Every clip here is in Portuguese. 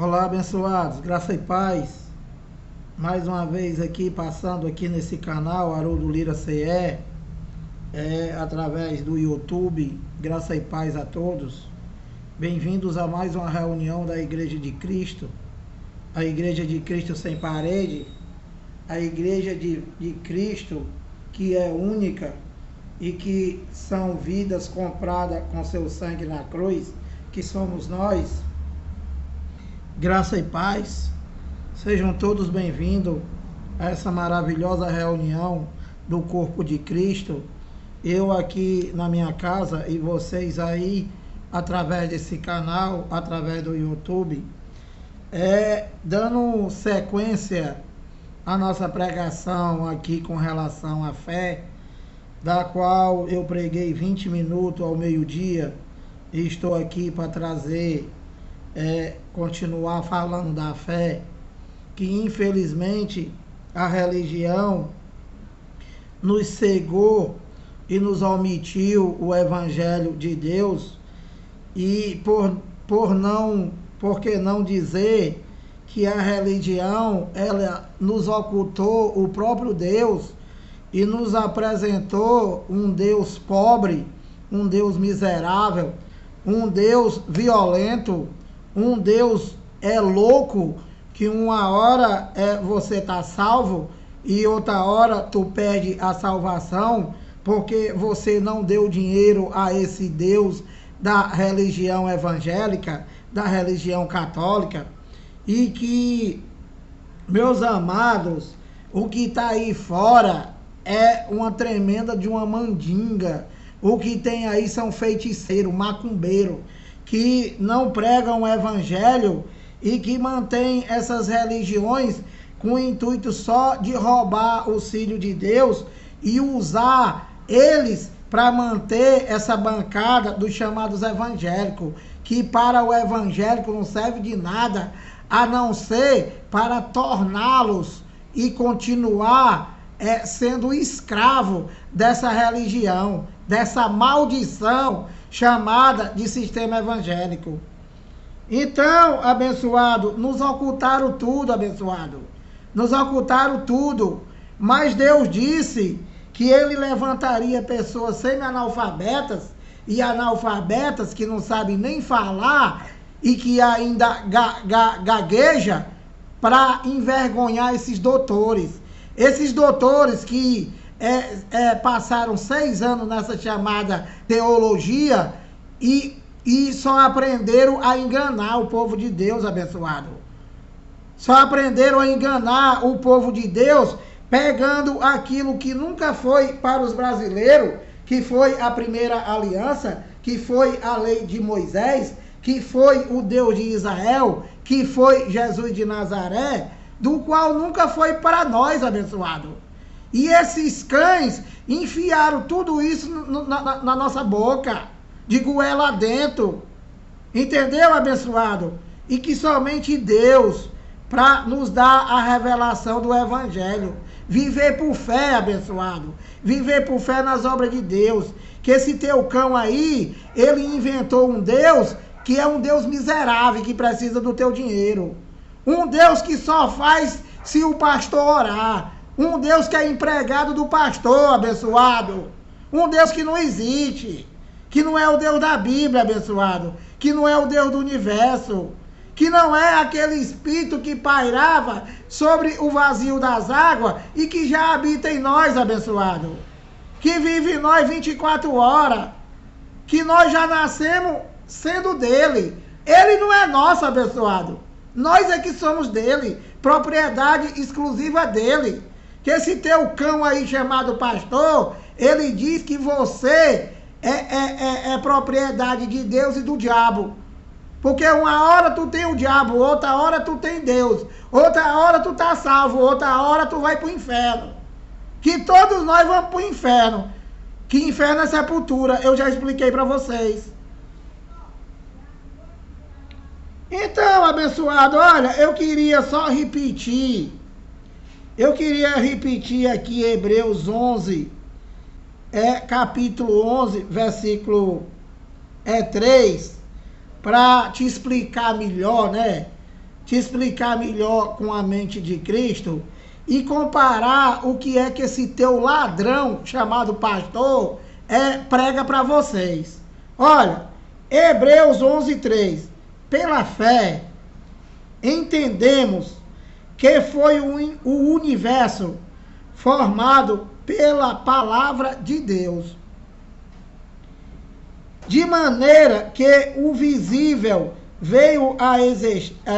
Olá, abençoados, graça e paz. Mais uma vez aqui, passando aqui nesse canal, Haroldo Lira CE, através do YouTube, graça e paz a todos. Bem-vindos a mais uma reunião da Igreja de Cristo, a Igreja de Cristo sem parede, a Igreja de Cristo que é única e que são vidas compradas com seu sangue na cruz, que somos nós. Graça e paz, sejam todos bem-vindos a essa maravilhosa reunião do corpo de Cristo. Eu aqui na minha casa e vocês aí através desse canal, através do YouTube, dando sequência à nossa pregação aqui com relação à fé, da qual eu preguei 20 minutos ao meio-dia e estou aqui para trazer continuar falando da fé, que infelizmente a religião nos cegou e nos omitiu o evangelho de Deus, e por que não dizer que a religião ela nos ocultou o próprio Deus e nos apresentou um Deus pobre, um Deus miserável, um Deus violento, um Deus louco, que uma hora você está salvo e outra hora tu perde a salvação porque você não deu dinheiro a esse Deus da religião evangélica, da religião católica. E que, meus amados, o que está aí fora é uma tremenda de uma mandinga. O que tem aí são feiticeiros, macumbeiros, que não pregam o evangelho e que mantêm essas religiões com o intuito só de roubar o filho de Deus e usar eles para manter essa bancada dos chamados evangélicos, que para o evangélico não serve de nada, a não ser para torná-los e continuar sendo escravo dessa religião, dessa maldição chamada de sistema evangélico. Então, abençoado, nos ocultaram tudo, abençoado. Nos ocultaram tudo. Mas Deus disse que Ele levantaria pessoas semi-analfabetas e analfabetas que não sabem nem falar e que ainda gagueja para envergonhar esses doutores. Esses doutores que passaram 6 anos nessa chamada teologia e só aprenderam a enganar o povo de Deus, abençoado. Só aprenderam a enganar o povo de Deus, pegando aquilo que nunca foi para os brasileiros, que foi a primeira aliança, que foi a lei de Moisés, que foi o Deus de Israel, que foi Jesus de Nazaré, do qual nunca foi para nós, abençoado. E esses cães enfiaram tudo isso na nossa boca, de goela dentro. Entendeu, abençoado? E que somente Deus, para nos dar a revelação do evangelho, viver por fé, abençoado, viver por fé nas obras de Deus. Que esse teu cão aí, ele inventou um Deus que é um Deus miserável, que precisa do teu dinheiro. Um Deus que só faz se o pastor orar. Um Deus que é empregado do pastor, abençoado. Um Deus que não existe. Que não é o Deus da Bíblia, abençoado. Que não é o Deus do universo. Que não é aquele espírito que pairava sobre o vazio das águas e que já habita em nós, abençoado. Que vive em nós 24 horas. Que nós já nascemos sendo dele. Ele não é nosso, abençoado. Nós é que somos dele. Propriedade exclusiva dele. Que esse teu cão aí chamado pastor, ele diz que você é propriedade de Deus e do diabo. Porque uma hora tu tem o diabo, outra hora tu tem Deus, outra hora tu tá salvo, outra hora tu vai pro inferno. Que todos nós vamos pro inferno. Que inferno é sepultura, eu já expliquei para vocês. Então, abençoado, olha, eu queria só repetir. Eu queria repetir aqui Hebreus 11, capítulo 11, versículo 3, para te explicar melhor, né? te explicar melhor com a mente de Cristo e comparar o que é que esse teu ladrão chamado pastor prega para vocês. Olha, Hebreus 11:3. Pela fé, entendemos que foi o universo formado pela palavra de Deus, de maneira que o visível veio a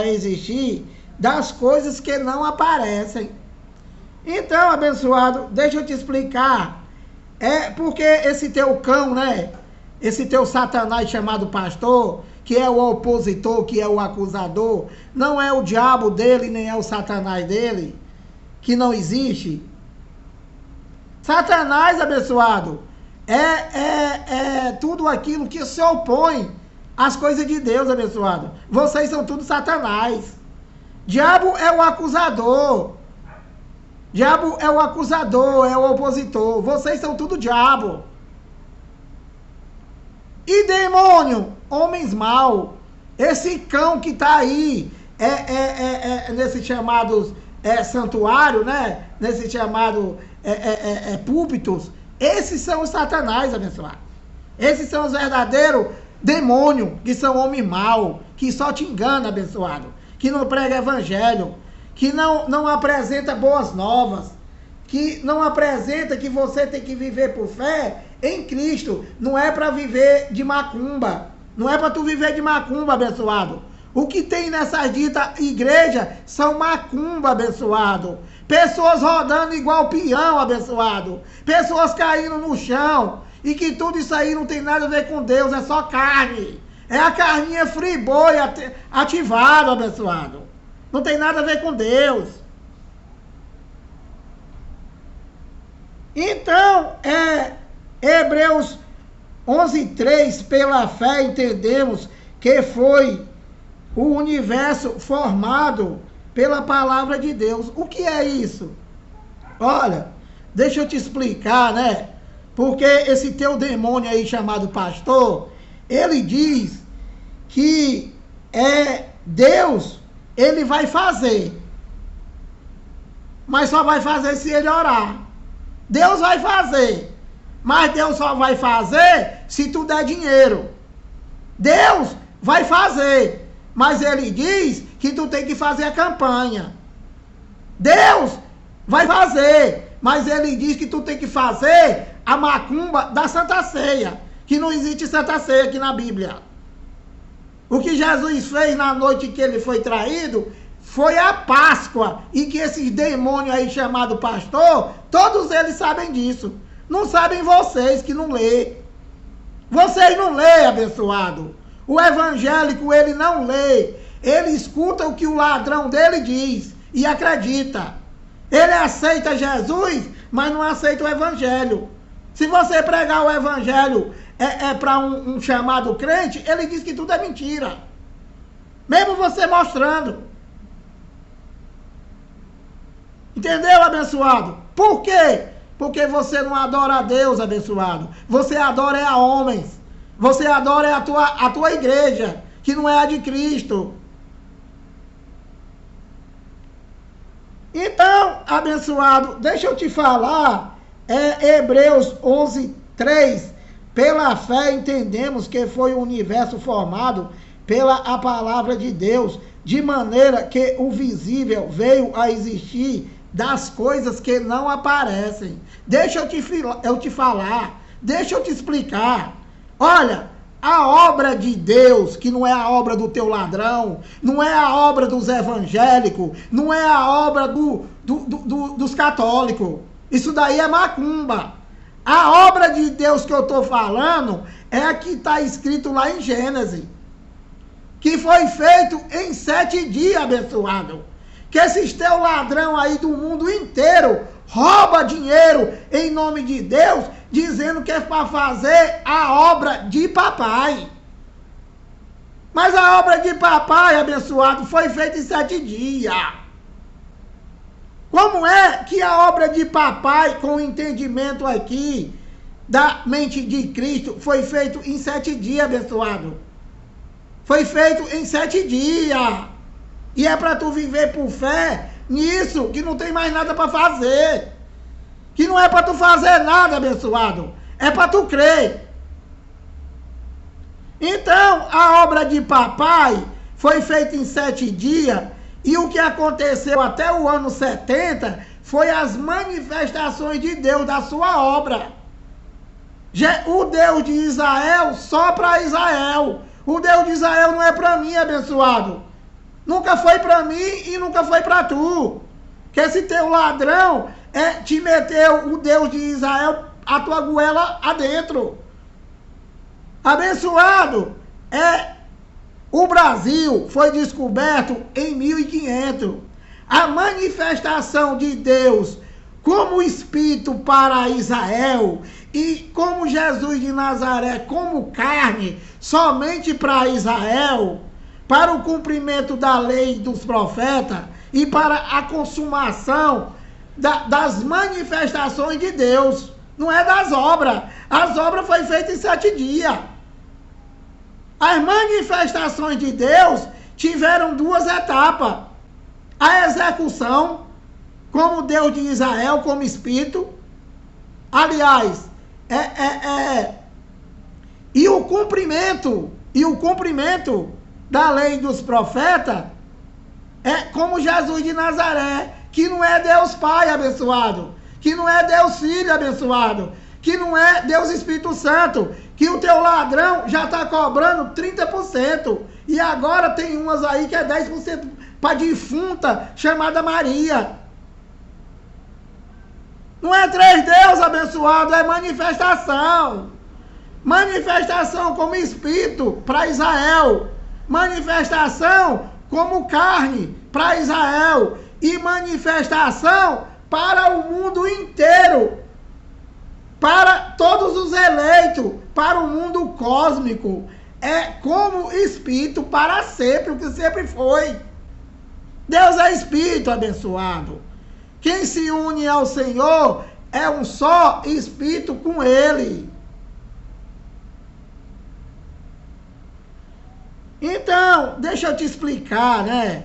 existir das coisas que não aparecem. Então, abençoado, deixa eu te explicar. Porque esse teu cão, né? Esse teu Satanás chamado pastor, que é o opositor, que é o acusador, não é o diabo dele, nem é o Satanás dele, que não existe. Satanás, abençoado, é tudo aquilo que se opõe às coisas de Deus, abençoado. Vocês são tudo Satanás. Diabo é o acusador. Diabo é o acusador, é o opositor. Vocês são tudo diabo. E demônio, homens maus. Esse cão que está aí, nesses chamados santuário, né? Nesses chamados púlpitos. Esses são os Satanás, abençoado. Esses são os verdadeiros demônios, que são homens maus, que só te engana, abençoado. Que não prega evangelho, que não apresenta boas novas, que não apresenta que você tem que viver por fé em Cristo. Não é para viver de macumba. Não é para tu viver de macumba, abençoado. O que tem nessas ditas igrejas são macumba, abençoado. Pessoas rodando igual peão, abençoado. Pessoas caindo no chão. E que tudo isso aí não tem nada a ver com Deus, é só carne. É a carninha friboi ativado, abençoado. Não tem nada a ver com Deus. Então, Hebreus 11:3, pela fé entendemos que foi o universo formado pela palavra de Deus. O que é isso? Olha, deixa eu te explicar, né? Porque esse teu demônio aí chamado pastor, ele diz que Deus, ele vai fazer. Mas só vai fazer se ele orar. Deus vai fazer. Mas Deus só vai fazer se tu der dinheiro. Deus vai fazer. Mas ele diz que tu tem que fazer a campanha. Deus vai fazer. Mas ele diz que tu tem que fazer a macumba da Santa Ceia. Que não existe Santa Ceia aqui na Bíblia. O que Jesus fez na noite que ele foi traído foi a Páscoa. E que esses demônios aí chamados pastor, todos eles sabem disso. Não sabem vocês que não lê. Vocês não lê, abençoado. O evangélico, ele não lê. Ele escuta o que o ladrão dele diz e acredita. Ele aceita Jesus, mas não aceita o evangelho. Se você pregar o evangelho para um chamado crente, ele diz que tudo é mentira. Mesmo você mostrando. Entendeu, abençoado? Por quê? Porque você não adora a Deus, abençoado. Você adora a homens. Você adora a tua igreja, que não é a de Cristo. Então, abençoado, deixa eu te falar, Hebreus 11:3, pela fé entendemos que foi o universo formado pela palavra de Deus, de maneira que o visível veio a existir das coisas que não aparecem. Deixa eu te falar, deixa eu te explicar. Olha, a obra de Deus, que não é a obra do teu ladrão, não é a obra dos evangélicos, não é a obra dos católicos. Isso daí é macumba. A obra de Deus que eu estou falando é a que está escrito lá em Gênesis. Que foi feito em 7 dias, abençoado. Que esses teus ladrão aí do mundo inteiro rouba dinheiro em nome de Deus, dizendo que é para fazer a obra de papai. Mas a obra de papai, abençoado, foi feita em 7 dias. Como é que a obra de papai, com o entendimento aqui da mente de Cristo, foi feito em 7 dias, abençoado? Foi feito em 7 dias. E é para tu viver por fé nisso, que não tem mais nada para fazer. Que não é para tu fazer nada, abençoado. É para tu crer. Então, a obra de papai foi feita em 7 dias. E o que aconteceu até o ano 70 foi as manifestações de Deus da sua obra. O Deus de Israel só para Israel. O Deus de Israel não é para mim, abençoado. Nunca foi para mim e nunca foi para tu. Que esse teu ladrão te meteu o Deus de Israel a tua goela adentro. Abençoado, o Brasil foi descoberto em 1500. A manifestação de Deus como Espírito para Israel e como Jesus de Nazaré como carne somente para Israel, para o cumprimento da lei dos profetas e para a consumação das manifestações de Deus. Não é das obras. As obras foram feitas em 7 dias. As manifestações de Deus tiveram 2 etapas. A execução, como Deus de Israel, como Espírito. Aliás, e o cumprimento da lei dos profetas como Jesus de Nazaré, que não é Deus Pai, abençoado, que não é Deus Filho, abençoado, que não é Deus Espírito Santo, que o teu ladrão já está cobrando 30%, e agora tem umas aí que é 10% para defunta, chamada Maria. Não é 3 Deus, abençoado, é manifestação. Manifestação como Espírito para Israel. Manifestação como carne para Israel. E manifestação para o mundo inteiro. Para todos os eleitos. Para o mundo cósmico. É como Espírito para sempre, o que sempre foi. Deus é Espírito, abençoado. Quem se une ao Senhor é um só Espírito com Ele. Então, deixa eu te explicar, né?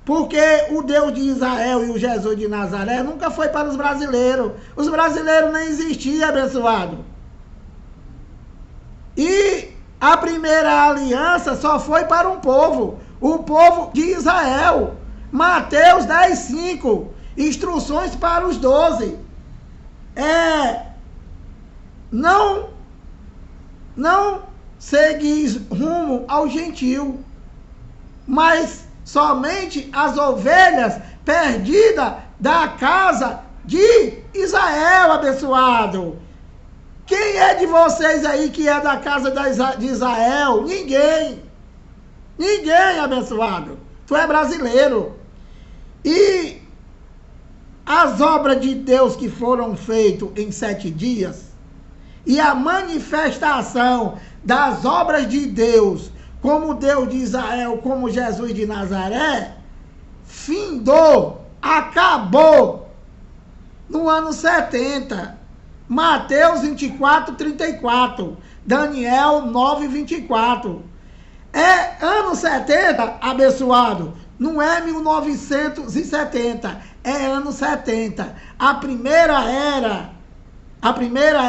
Porque o Deus de Israel e o Jesus de Nazaré nunca foi para os brasileiros. Os brasileiros nem existiam, abençoado. E a primeira aliança só foi para um povo. O povo de Israel. Mateus 10:5. Instruções para os 12. Não seguis rumo ao gentil, mas somente as ovelhas perdidas da casa de Israel, abençoado. Quem é de vocês aí que é da casa de Israel? Ninguém. Ninguém, abençoado. Tu é brasileiro. E as obras de Deus que foram feitas em 7 dias e a manifestação das obras de Deus, como Deus de Israel, como Jesus de Nazaré, findou, acabou no ano 70. Mateus 24:34, Daniel 9:24. Ano 70, abençoado, não é 1970, é ano 70. A primeira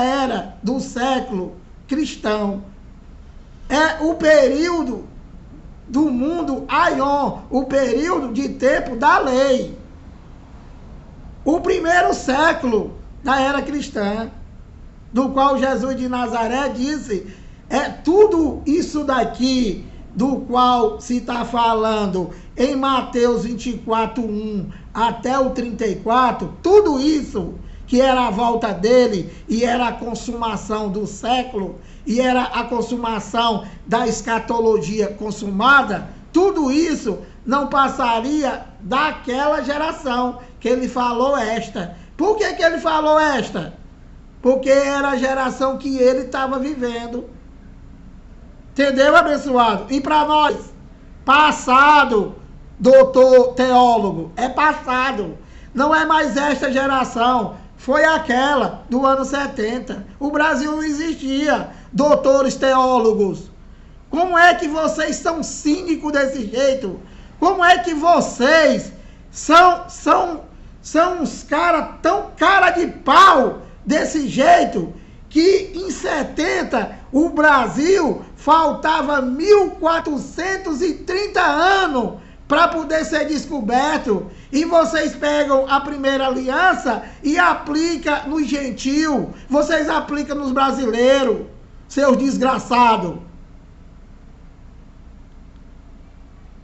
era do século cristão. É o período do mundo Aion, o período de tempo da lei. O primeiro século da era cristã, do qual Jesus de Nazaré disse, tudo isso daqui, do qual se está falando em Mateus 24:1 até o 34, tudo isso que era a volta dele, e era a consumação do século, e era a consumação da escatologia consumada, tudo isso não passaria daquela geração que ele falou esta. Por que ele falou esta? Porque era a geração que ele estava vivendo. Entendeu, abençoado? E para nós, passado, doutor teólogo, é passado. Não é mais esta geração. Foi aquela do ano 70. O Brasil não existia. Doutores teólogos, como é que vocês são cínicos desse jeito? Como é que vocês são uns caras tão cara de pau desse jeito que em 70 o Brasil faltava 1430 anos para poder ser descoberto, e vocês pegam a primeira aliança e aplicam nos gentios, vocês aplicam nos brasileiros, seus desgraçados.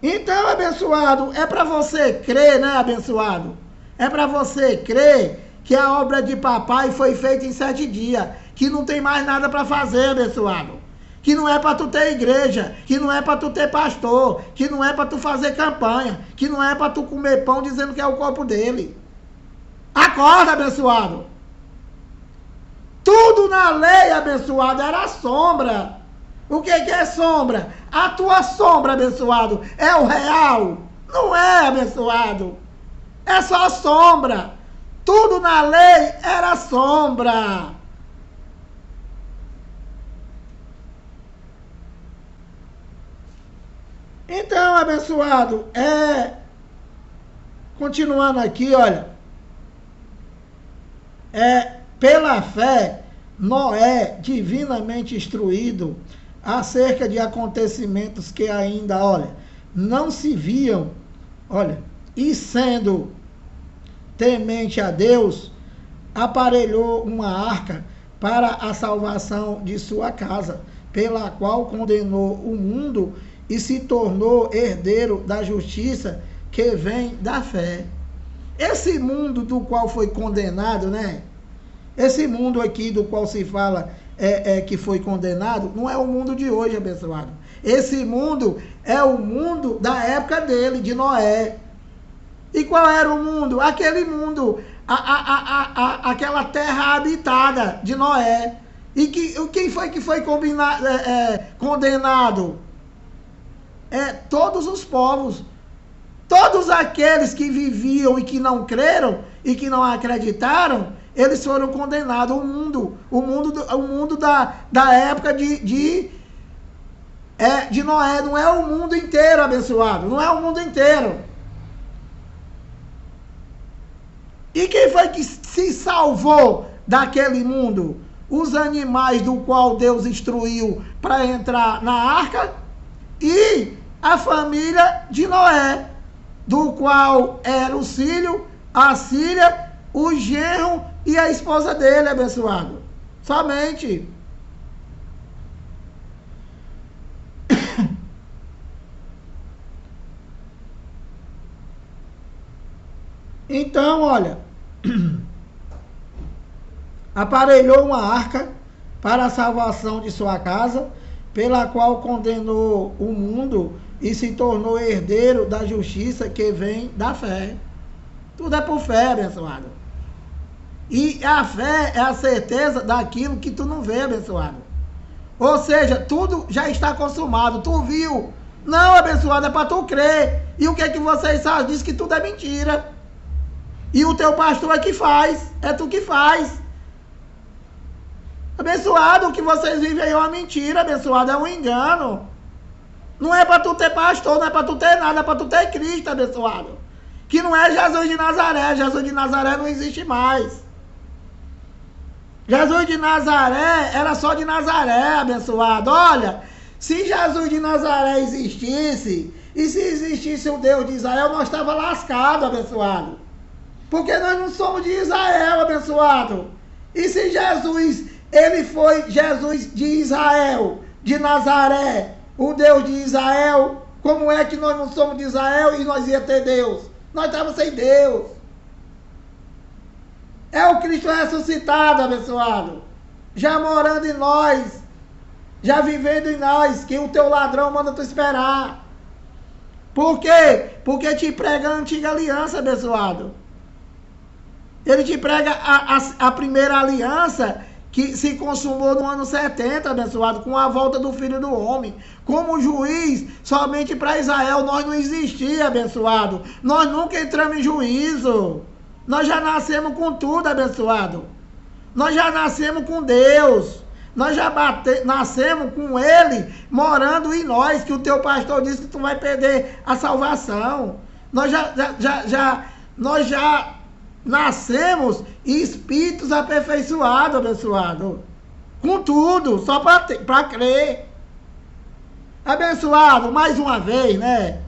Então, abençoado, é para você crer, né, abençoado? É para você crer que a obra de papai foi feita em 7 dias, que não tem mais nada para fazer, abençoado. Que não é para tu ter igreja, que não é para tu ter pastor, que não é para tu fazer campanha, que não é para tu comer pão dizendo que é o corpo dele. Acorda, abençoado. Tudo na lei, abençoado, era sombra. O que é sombra? A tua sombra, abençoado, é o real. Não é, abençoado. É só sombra. Tudo na lei era sombra. Então, abençoado, continuando aqui, olha, pela fé, Noé, divinamente instruído acerca de acontecimentos que ainda, olha, não se viam, olha, e sendo temente a Deus, aparelhou uma arca para a salvação de sua casa, pela qual condenou o mundo e se tornou herdeiro da justiça que vem da fé. Esse mundo do qual foi condenado, né? Esse mundo aqui do qual se fala que foi condenado, não é o mundo de hoje, abençoado. Esse mundo é o mundo da época dele, de Noé. E qual era o mundo? Aquele mundo, aquela terra habitada de Noé. E quem foi que foi condenado? Todos os povos. Todos aqueles que viviam e que não creram e que não acreditaram, eles foram condenados. O mundo da época de Noé. Não é o mundo inteiro, abençoado. Não é o mundo inteiro. E quem foi que se salvou daquele mundo? Os animais do qual Deus instruiu para entrar na arca e a família de Noé, do qual era o filho, a filha, o genro e a esposa dele, abençoado. Somente. Então, olha, aparelhou uma arca para a salvação de sua casa, pela qual condenou o mundo e se tornou herdeiro da justiça que vem da fé. Tudo é por fé, abençoado. E a fé é a certeza daquilo que tu não vê, abençoado. Ou seja, tudo já está consumado. Tu viu? Não, abençoado, é para tu crer. E o que é que vocês sabem? Diz que tudo é mentira. E o teu pastor é que faz. É tu que faz. Abençoado, o que vocês vivem é uma mentira, abençoado, é um engano. Não é para tu ter pastor, não é para tu ter nada, é para tu ter Cristo, abençoado. Que não é Jesus de Nazaré. Jesus de Nazaré não existe mais. Jesus de Nazaré era só de Nazaré, abençoado. Olha, se Jesus de Nazaré existisse, e se existisse o Deus de Israel, nós estávamos lascados, abençoado. Porque nós não somos de Israel, abençoado. E se Jesus, ele foi Jesus de Israel, de Nazaré, o Deus de Israel, como é que nós não somos de Israel e nós ia ter Deus? Nós estávamos sem Deus. É o Cristo ressuscitado, abençoado. Já morando em nós. Já vivendo em nós. Que o teu ladrão manda tu esperar. Por quê? Porque te prega a antiga aliança, abençoado. Ele te prega a primeira aliança que se consumou no ano 70, abençoado, com a volta do Filho do Homem. Como juiz, somente para Israel nós não existia, abençoado. Nós nunca entramos em juízo. Nós já nascemos com tudo, abençoado. Nós já nascemos com Deus. Nós já nascemos com ele morando em nós, que o teu pastor disse que tu vai perder a salvação. Nós já nascemos espíritos aperfeiçoados, abençoado. Com tudo, só para crer. Abençoado, mais uma vez, né?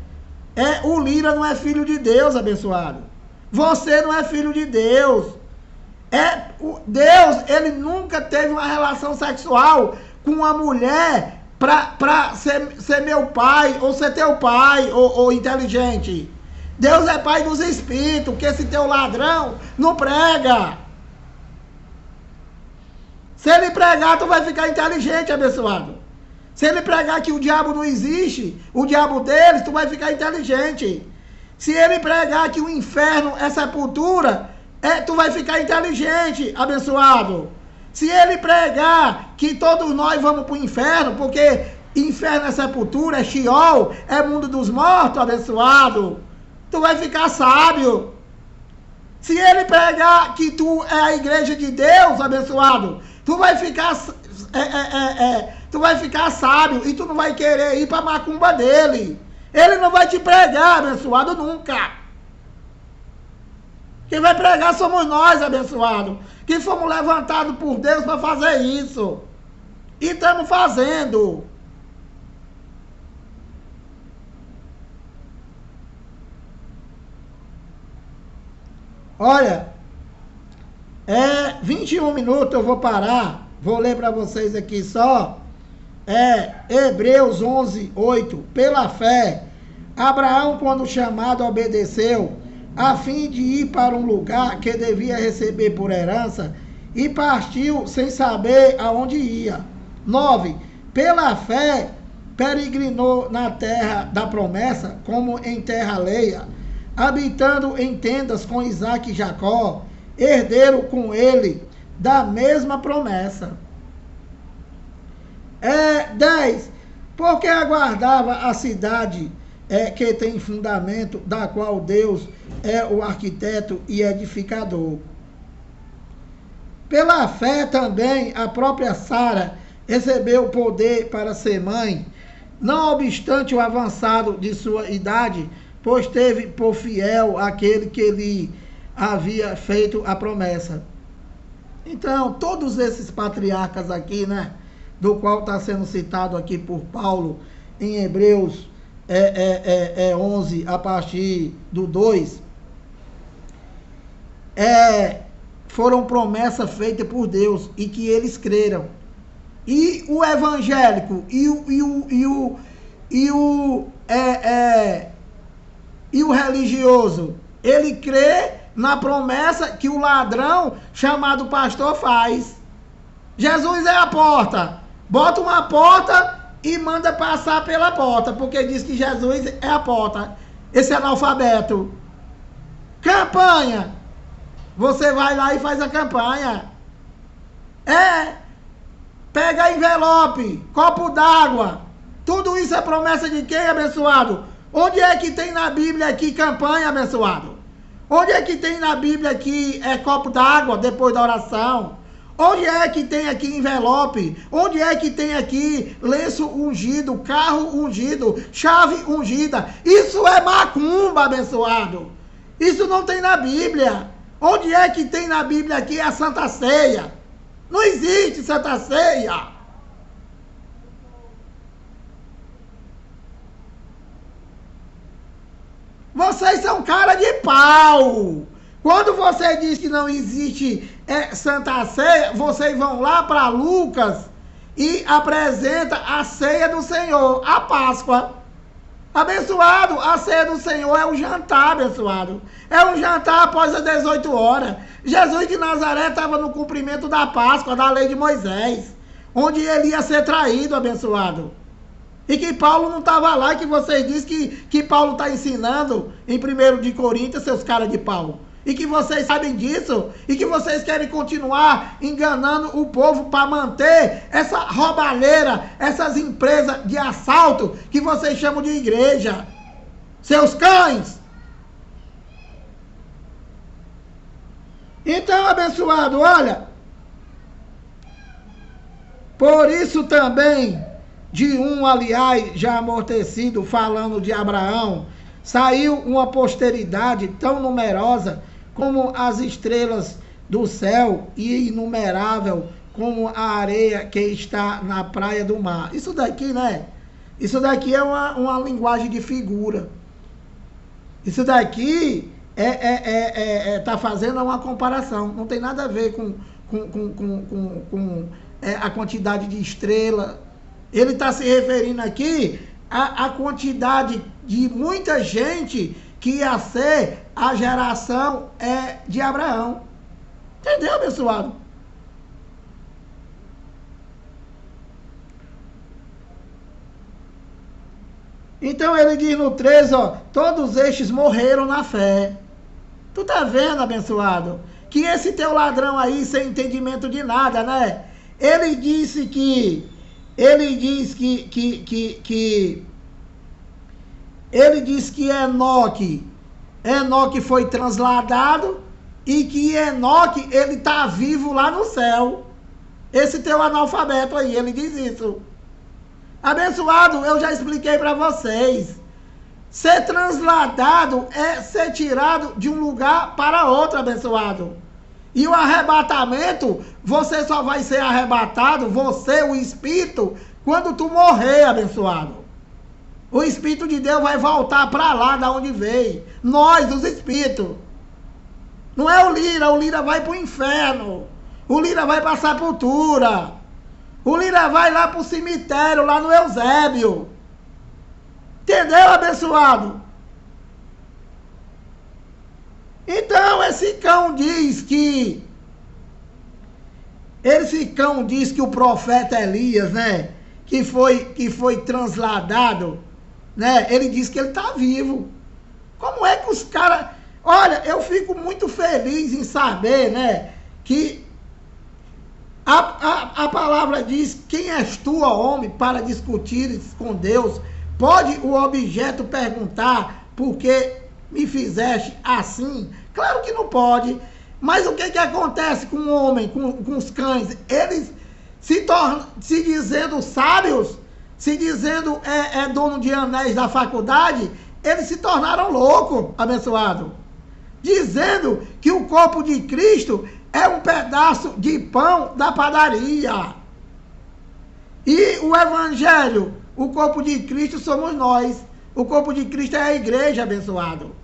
O Lira não é filho de Deus, abençoado. Você não é filho de Deus. Deus, ele nunca teve uma relação sexual com uma mulher para ser meu pai, ou ser teu pai, ou inteligente. Deus é pai dos espíritos, que esse teu ladrão não prega. Se ele pregar, tu vai ficar inteligente, abençoado. Se ele pregar que o diabo não existe, o diabo deles, tu vai ficar inteligente. Se ele pregar que o inferno é sepultura, tu vai ficar inteligente, abençoado. Se ele pregar que todos nós vamos para o inferno, porque inferno é sepultura, é Sheol, é mundo dos mortos, abençoado, tu vai ficar sábio. Se ele pregar que tu é a igreja de Deus, abençoado, tu vai ficar sábio e tu não vai querer ir para a macumba dele. Ele não vai te pregar, abençoado, nunca. Quem vai pregar somos nós, abençoado, que fomos levantados por Deus para fazer isso. E estamos fazendo. Olha, 21 minutos eu vou parar. Vou ler para vocês aqui só. Hebreus 11, 8. Pela fé, Abraão, quando chamado, obedeceu, a fim de ir para um lugar que devia receber por herança, e partiu sem saber aonde ia. 9. Pela fé, peregrinou na terra da promessa, como em terra alheia, habitando em tendas com Isaque e Jacó, herdeiro com ele da mesma promessa. 10. Porque aguardava a cidade que tem fundamento, da qual Deus é o arquiteto e edificador. Pela fé também a própria Sara recebeu poder para ser mãe, não obstante o avançado de sua idade, pois teve por fiel aquele que lhe havia feito a promessa. Então, todos esses patriarcas aqui, né, do qual está sendo citado aqui por Paulo em Hebreus 11, a partir do 2, foram promessas feitas por Deus e que eles creram. E o evangélico e o religioso, ele crê na promessa que o ladrão chamado pastor faz. Jesus é a porta. Bota uma porta e manda passar pela porta, porque diz que Jesus é a porta. Esse analfabeto. Campanha. Você vai lá e faz a campanha. Pega envelope, copo d'água. Tudo isso é promessa de quem, abençoado? Onde é que tem na Bíblia aqui campanha, abençoado? Onde é que tem na Bíblia aqui copo d'água depois da oração? Onde é que tem aqui envelope? Onde é que tem aqui lenço ungido, carro ungido, chave ungida? Isso é macumba, abençoado. Isso não tem na Bíblia. Onde é que tem na Bíblia aqui a Santa Ceia? Não existe Santa Ceia. Vocês são cara de pau. Quando você diz que não existe Santa Ceia, vocês vão lá para Lucas e apresenta a ceia do Senhor, a Páscoa. Abençoado, a ceia do Senhor é um jantar, abençoado. É um jantar após as 18 horas. Jesus de Nazaré estava no cumprimento da Páscoa, da lei de Moisés, onde ele ia ser traído, abençoado. E que Paulo não estava lá, que vocês dizem que Paulo está ensinando em 1 de Coríntios, seus caras de pau. E que vocês sabem disso, e que vocês querem continuar enganando o povo para manter essa roubalheira, essas empresas de assalto que vocês chamam de igreja. Seus cães! Então, abençoado, olha, Por isso também, de um, aliás, já amortecido, falando de Abraão, saiu uma posteridade tão numerosa como as estrelas do céu e inumerável como a areia que está na praia do mar. Isso daqui, né? Isso daqui é uma linguagem de figura. Isso daqui tá fazendo uma comparação. Não tem nada a ver com a quantidade de estrela. Ele está se referindo aqui à quantidade de muita gente que ia ser a geração de Abraão. Entendeu, abençoado? Então ele diz no 13, ó, todos estes morreram na fé. Tu tá vendo, abençoado? Que esse teu ladrão aí, sem entendimento de nada, né? Ele diz que Enoque foi transladado e que Enoque, ele tá vivo lá no céu. Esse teu analfabeto aí, ele diz isso. Abençoado, eu já expliquei para vocês. Ser transladado é ser tirado de um lugar para outro, abençoado. E o arrebatamento, você só vai ser arrebatado, você, o Espírito, quando tu morrer, abençoado. O Espírito de Deus vai voltar para lá da onde veio. Nós, os Espíritos. Não é o Lira vai para o inferno. O Lira vai para a sepultura. O Lira vai lá para o cemitério, lá no Eusébio. Entendeu, abençoado? Então, esse cão diz que o profeta Elias, né? Que foi transladado, né? Ele diz que ele está vivo. Como é que os caras... Olha, eu fico muito feliz em saber, né? Que a palavra diz, quem és tu, ó homem, para discutir com Deus? Pode o objeto perguntar por que me fizeste assim? Claro que não pode. Mas o que acontece com o homem, com os cães? Eles se dizendo sábios, se dizendo dono de anéis da faculdade, eles se tornaram loucos, abençoado. Dizendo que o corpo de Cristo é um pedaço de pão da padaria. E o evangelho, o corpo de Cristo somos nós. O corpo de Cristo é a igreja, abençoado.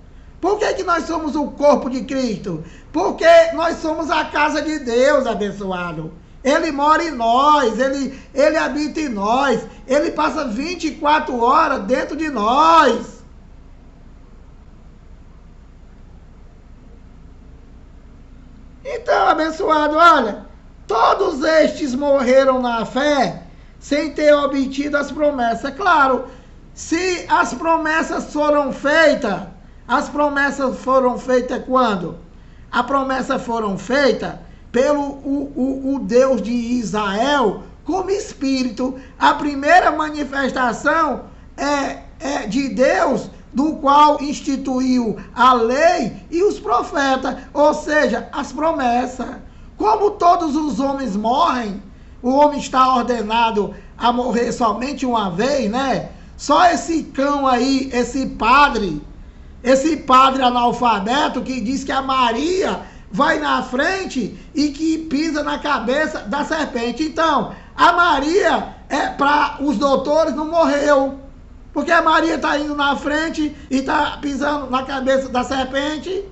Por que nós somos o corpo de Cristo? Porque nós somos a casa de Deus, abençoado. Ele mora em nós, ele habita em nós, ele passa 24 horas dentro de nós. Então, abençoado, olha, todos estes morreram na fé sem ter obtido as promessas. Claro, se as promessas foram feitas quando? A promessa foram feitas pelo o Deus de Israel como Espírito. A primeira manifestação é de Deus, do qual instituiu a lei e os profetas, ou seja, as promessas. Como todos os homens morrem, o homem está ordenado a morrer somente uma vez, né? Só esse cão aí, esse padre analfabeto que diz que a Maria vai na frente e que pisa na cabeça da serpente. Então, a Maria, para os doutores, não morreu. Porque a Maria está indo na frente e está pisando na cabeça da serpente.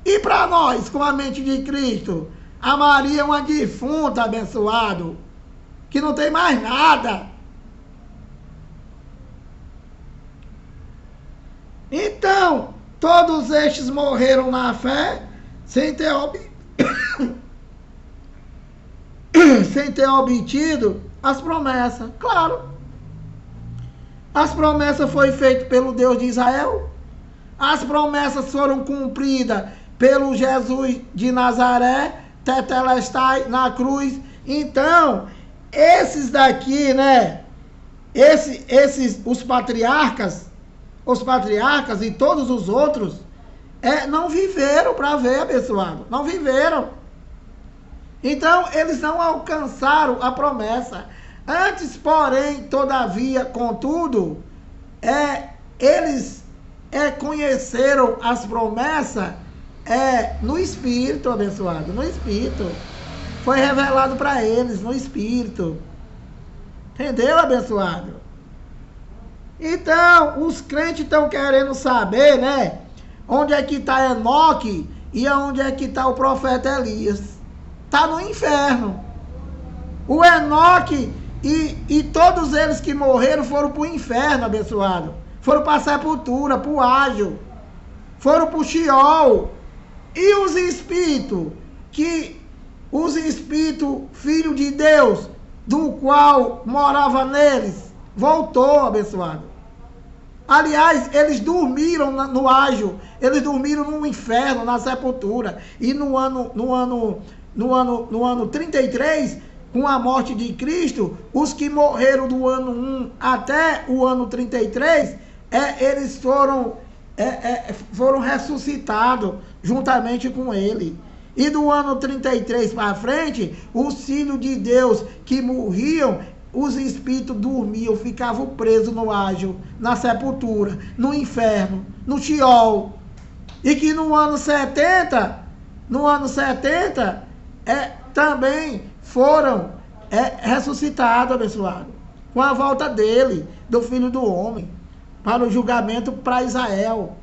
E para nós, com a mente de Cristo, a Maria é uma defunta, abençoado, que não tem mais nada. Então, todos estes morreram na fé, sem ter obtido as promessas. Claro. As promessas foram feitas pelo Deus de Israel. As promessas foram cumpridas pelo Jesus de Nazaré, tetelestai, na cruz. Então, esses daqui, né? Os patriarcas e todos os outros, não viveram para ver, abençoado. Não viveram. Então, eles não alcançaram a promessa. Antes, porém, todavia, contudo, eles conheceram as promessas no Espírito, abençoado, no Espírito. Foi revelado para eles no Espírito. Entendeu, abençoado? Então, os crentes estão querendo saber, né? Onde é que está Enoque e onde é que está o profeta Elias. Está no inferno. O Enoque e todos eles que morreram foram para o inferno, abençoado. Foram para a sepultura, para o ágio. Foram para o Sheol. E os espíritos, filho de Deus, do qual morava neles, voltou, abençoado. Aliás, eles dormiram no ágio, eles dormiram no inferno, na sepultura. E no ano 33, com a morte de Cristo, os que morreram do ano 1 até o ano 33, eles foram ressuscitados juntamente com ele. E do ano 33 para frente, os filhos de Deus que morriam, os espíritos dormiam, ficavam presos no ágio, na sepultura, no inferno, no Sheol. E que no ano 70, também foram ressuscitados, abençoado, com a volta dele, do Filho do Homem, para o julgamento para Israel.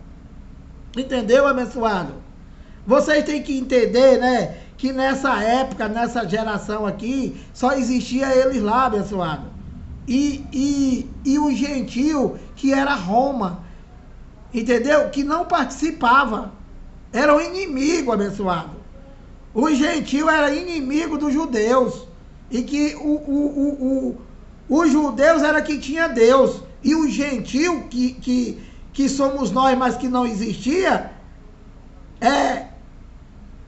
Entendeu, abençoado? Vocês têm que entender, né, que nessa época, nessa geração aqui, só existia eles lá, abençoado. E o gentil, que era Roma, entendeu? Que não participava. Era o inimigo, abençoado. O gentil era inimigo dos judeus. E que os judeus era que tinha Deus. E o gentil, que somos nós, mas que não existia,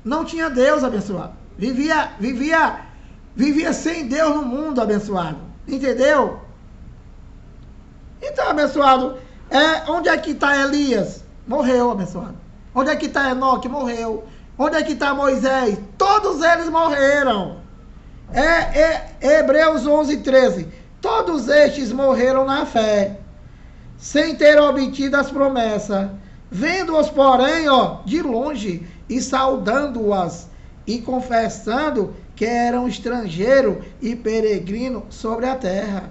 não tinha Deus, abençoado. Vivia sem Deus no mundo, abençoado. Entendeu? Então, abençoado, onde é que está Elias? Morreu, abençoado. Onde é que está Enoque? Morreu. Onde é que está Moisés? Todos eles morreram. Hebreus 11:13. Todos estes morreram na fé, sem ter obtido as promessas, vendo-os, porém, de longe, e saudando-as, e confessando que eram estrangeiro e peregrino sobre a terra.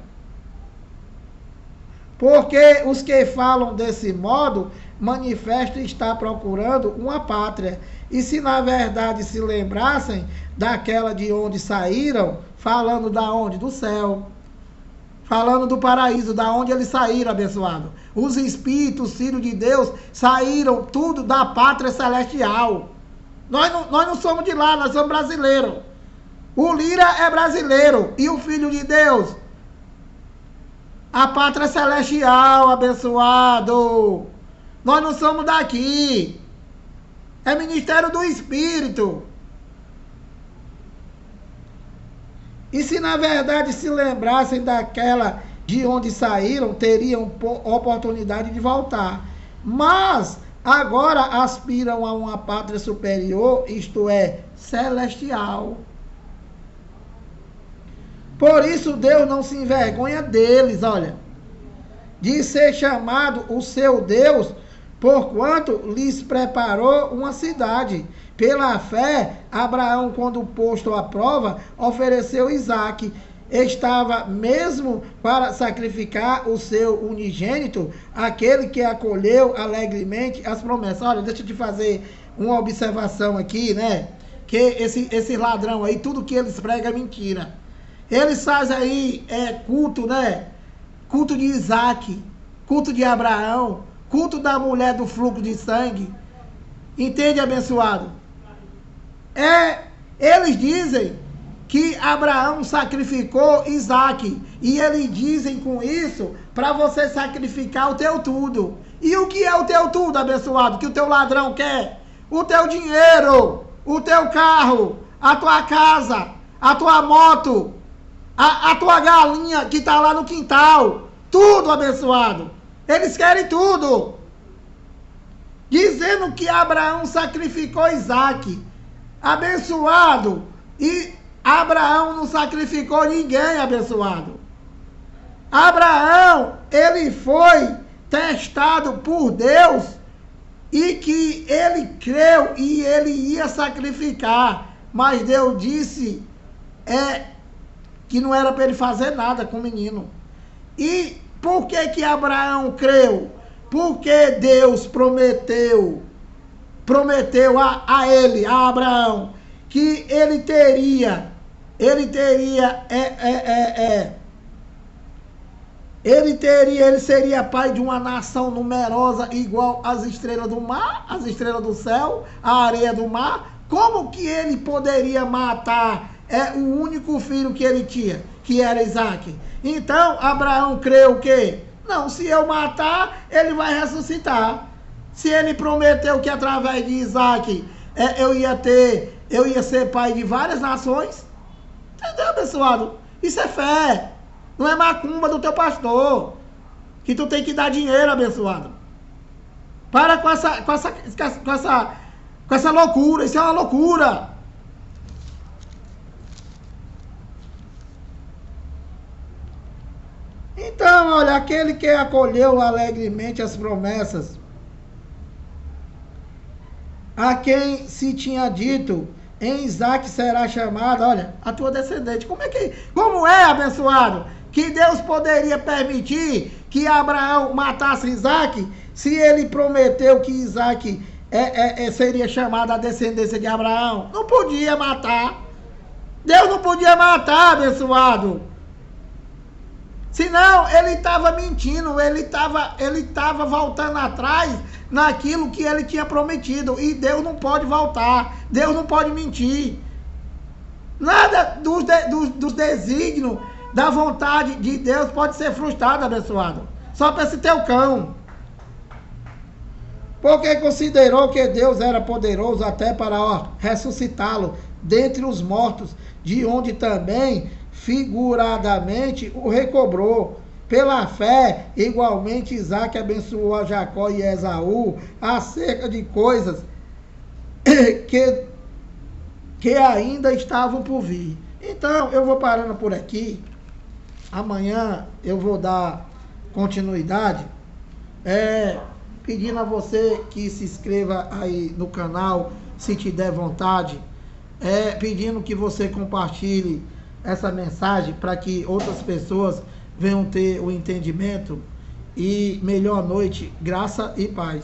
Porque os que falam desse modo, manifesto estar procurando uma pátria. E se na verdade se lembrassem daquela de onde saíram, falando da onde? Do céu. Falando do paraíso, da onde eles saíram, abençoado. Os espíritos, filhos de Deus, saíram tudo da pátria celestial. Nós não somos de lá, nós somos brasileiros. O Lira é brasileiro. E o Filho de Deus? A pátria celestial, abençoado. Nós não somos daqui. É ministério do Espírito. E se na verdade se lembrassem daquela de onde saíram, teriam oportunidade de voltar. Mas agora aspiram a uma pátria superior, isto é, celestial. Por isso Deus não se envergonha deles, olha, de ser chamado o seu Deus, porquanto lhes preparou uma cidade. Pela fé, Abraão, quando posto à prova, ofereceu Isaque. Estava mesmo para sacrificar o seu unigênito, aquele que acolheu alegremente as promessas. Olha, deixa eu te fazer uma observação aqui, né? Que esse ladrão aí, tudo que eles pregam é mentira. Eles fazem aí culto, né? Culto de Isaque, culto de Abraão, culto da mulher do fluxo de sangue. Entende, abençoado? Eles dizem que Abraão sacrificou Isaque. E eles dizem com isso para você sacrificar o teu tudo. E o que é o teu tudo, abençoado? Que o teu ladrão quer? O teu dinheiro, o teu carro, a tua casa, a tua moto, a tua galinha que está lá no quintal. Tudo, abençoado. Eles querem tudo. Dizendo que Abraão sacrificou Isaque. Abençoado. E Abraão não sacrificou ninguém, abençoado. Abraão, ele foi testado por Deus e que ele creu e ele ia sacrificar. Mas Deus disse que não era para ele fazer nada com o menino. E por que Abraão creu? Porque Deus prometeu a ele, a Abraão, que ele seria pai de uma nação numerosa igual às estrelas do mar, as estrelas do céu, a areia do mar. Como que ele poderia matar o único filho que ele tinha, que era Isaac? Então, Abraão creu que, não, se eu matar, ele vai ressuscitar. Se ele prometeu que através de Isaac eu ia ser pai de várias nações, entendeu, abençoado? Isso é fé, não é macumba do teu pastor, que tu tem que dar dinheiro, abençoado. Para com essa loucura, isso é uma loucura. Então, olha, aquele que acolheu alegremente as promessas, a quem se tinha dito, em Isaac será chamado, olha, a tua descendente. Como é, abençoado, que Deus poderia permitir que Abraão matasse Isaac, se ele prometeu que Isaac seria chamado a descendência de Abraão? Não podia matar. Deus não podia matar, abençoado. Senão ele estava mentindo, ele estava voltando atrás naquilo que ele tinha prometido. E Deus não pode voltar, Deus não pode mentir. Nada dos desígnios, da vontade de Deus pode ser frustrado, abençoado. Só para esse teu cão. Porque considerou que Deus era poderoso até para ressuscitá-lo dentre os mortos, de onde também figuradamente o recobrou. Pela fé, igualmente Isaac abençoou a Jacó e Esaú acerca de coisas que ainda estavam por vir. Então, eu vou parando por aqui. Amanhã eu vou dar continuidade, pedindo a você que se inscreva aí no canal, se te der vontade, pedindo que você compartilhe essa mensagem para que outras pessoas venham ter o entendimento. E melhor noite, graça e paz.